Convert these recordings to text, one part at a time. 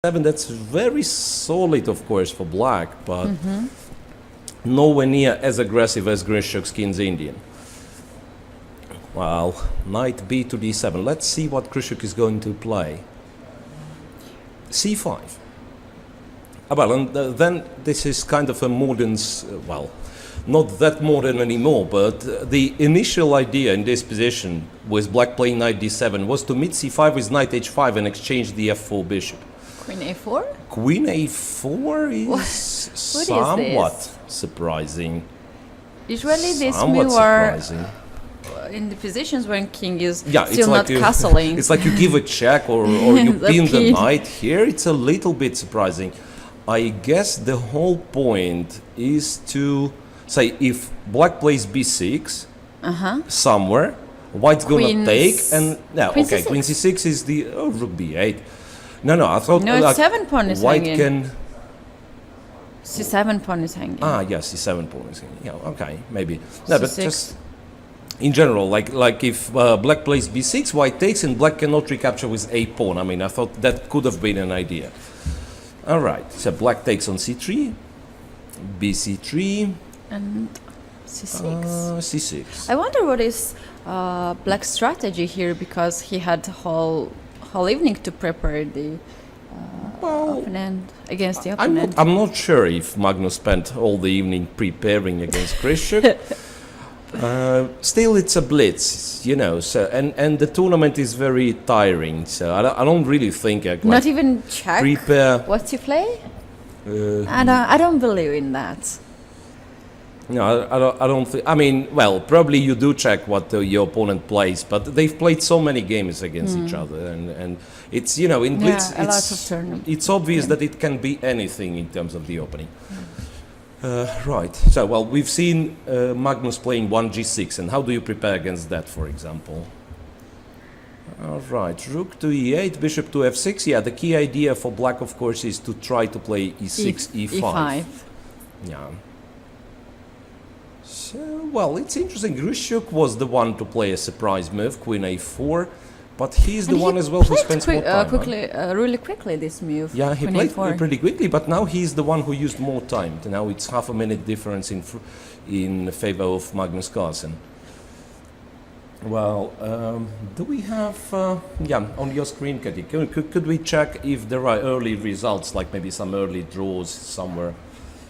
7, that's very solid, of course, for black, but nowhere near as aggressive as Grischuk's King's Indian. Well, knight b to d7. Let's see what Grischuk is going to play. c5. Well, and then this is kind of a modern, well, not that modern anymore, but the initial idea in this position with black playing knight d7 was to meet c5 with knight h5 and exchange the f4 bishop. Queen a4? Queen a4 is somewhat surprising. Usually this Somewhat move are surprising. in the positions when king is Yeah, still it's not like you, castling. it's like you give a check or you The pin the pin. knight. Here it's a little bit surprising. I guess the whole point is to say if black plays b6 somewhere, white's gonna Queen take and no, Queen okay, c6. queen c6 is the rook b8. No, I thought No, like, 7 pawn is white hanging. can. c7 pawn is hanging. Yes, c7 pawn is hanging. Yeah, okay, maybe. No, but c6. just in general, like if black plays b6, white takes, and black cannot recapture with a pawn. I mean, I thought that could have been an idea. All right, so black takes on c3, bc3, And c6. c6. I wonder what is black's strategy here, because he had whole evening to prepare the opponent against the opponent. I'm not sure if Magnus spent all the evening preparing against Grischuk. Still, it's a blitz, you know. So and the tournament is very tiring. So I don't really think I Not even check prepare. what to play? Uh, I don't believe in that. No, I don't think. I mean, well, probably you do check what your opponent plays, but they've played so many games against each other, and it's, you know, in blitz, Yeah, a lot of tournaments. it's obvious that it can be anything in terms of the opening. Right. So, well, we've seen Magnus playing 1g6, and how do you prepare against that, for example? All right, rook to e8, bishop to f6. Yeah, the key idea for black, of course, is to try to play e6, e5. Yeah. So, well, it's interesting. Grischuk was the one to play a surprise move, queen a4, but he's the one as well who spends more time. Really quickly this move. Yeah, he queen played a4. pretty quickly, but now he's the one who used more time. Now it's half a minute difference in favor of Magnus Carlsen. Well, do we have, on your screen, Katie, could we check if there are early results, like maybe some early draws somewhere?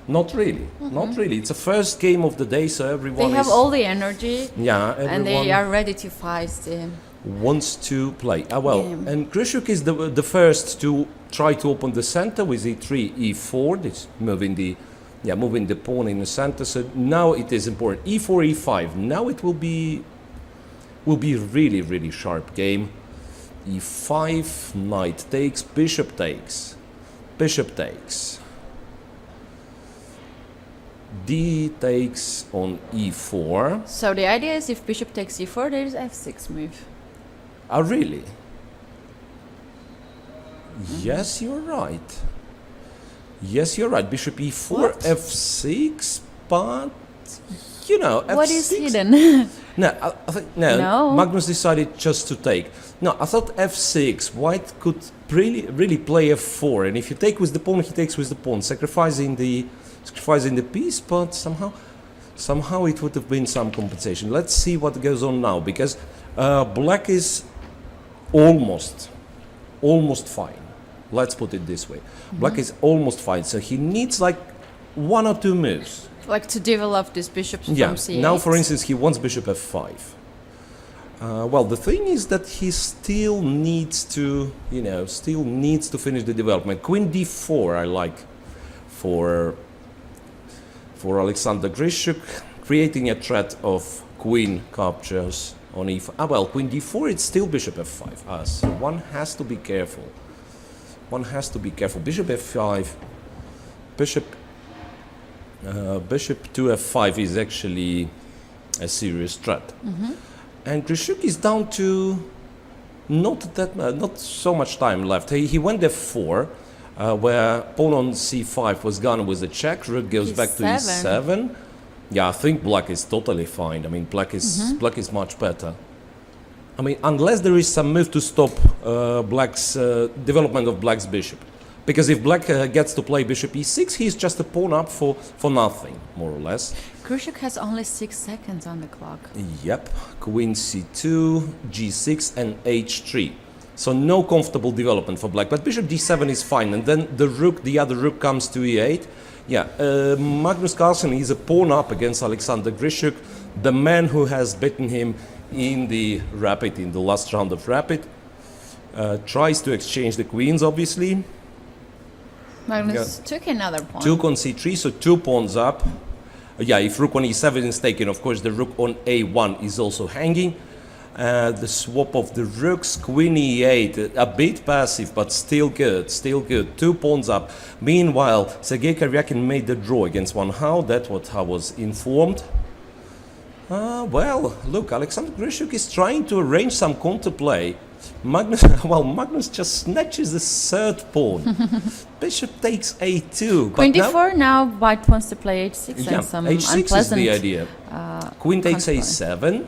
Not really, not really. It's the first game of the day, so everyone They have all the energy, yeah, and they are ready to fight. wants to play. Well, Game. and Grischuk is the first to try to open the center with e3, e4. This moving the pawn in the center. So now it is important. e4, e5. Now it will be really sharp game. e5, knight takes, bishop takes, bishop takes. D takes on e4. So the idea is if bishop takes e4, there is f6 move. Oh, really? Yes, you're right. Yes, you're right. Bishop e4, What? f6, but you know, f6. What is hidden? No, I think no. No? Magnus decided just to take. No, I thought f6. White could really play f4, and if you take with the pawn, he takes with the pawn, sacrificing the piece. But somehow it would have been some compensation. Let's see what goes on now, because black is almost fine. Let's put it this way. Black is almost fine, so he needs like one or two moves. Like to develop this bishop from Yeah. c8. Now, for instance, he wants bishop f5. Well, the thing is that he still needs to, finish the development. Queen d4, I like for Alexander Grischuk, creating a threat of queen captures on e5. Well, queen d4, it's still bishop f5. So one has to be careful. Bishop f5, bishop to f5 is actually a serious threat. And Grischuk is down to not so much time left. He went f4, where pawn on c5 was gone with a check. Rook goes back to e7. Yeah, I think black is totally fine. I mean, black is much better. I mean, unless there is some move to stop black's development of black's bishop. Because if black gets to play bishop e6, he's just a pawn up for nothing, more or less. Grischuk has only 6 seconds on the clock. Yep, queen c2, g6 and h3. So no comfortable development for black, but bishop d7 is fine, and then the other rook comes to e8. Yeah, Magnus Carlsen is a pawn up against Alexander Grischuk, the man who has beaten him in the rapid, in the last round of rapid. Tries to exchange the queens, obviously. Magnus took another pawn. Took on c3, so 2 pawns up. Yeah, if rook on e7 is taken, of course the rook on a1 is also hanging. The swap of the rooks, queen e8, a bit passive, but still good, still good. 2 pawns up. Meanwhile, Sergei Karyakin made the draw against Wang Hao, that's what I was informed. Well, look, Alexander Grischuk is trying to arrange some counterplay. Magnus just snatches the 3rd pawn. Bishop takes a2. Queen d4, now white wants to play h6 Yeah, and some h6 unpleasant... is the idea. Queen takes counterplay. a7,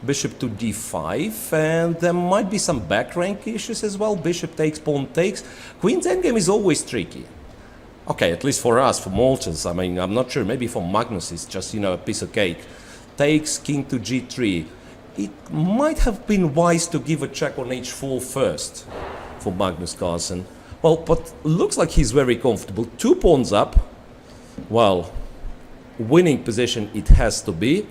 bishop to d5, and there might be some back rank issues as well. Bishop takes, pawn takes. Queen's endgame is always tricky. Okay, at least for us, for Maltans. I mean, I'm not sure. Maybe for Magnus it's just, you know, a piece of cake. Takes king to g3. It might have been wise to give a check on h4 first for Magnus Carlsen. Well, but looks like he's very comfortable. 2 pawns up. Well, winning position it has to be.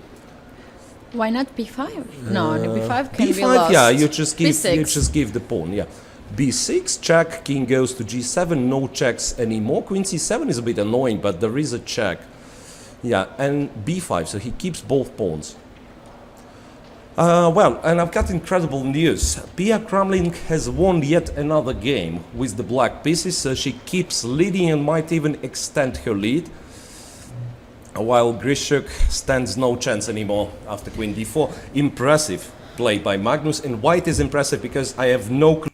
Why not b5? No, the b5 can be b5, lost. yeah, you just b6. give the pawn, yeah. b6, check, king goes to g7, no checks anymore. Queen c7 is a bit annoying, but there is a check. Yeah, and b5, so he keeps both pawns. Well, and I've got incredible news. Pia Kramling has won yet another game with the black pieces, so she keeps leading and might even extend her lead. While Grischuk stands no chance anymore after queen d4. Impressive play by Magnus, and white is impressive because I have no clue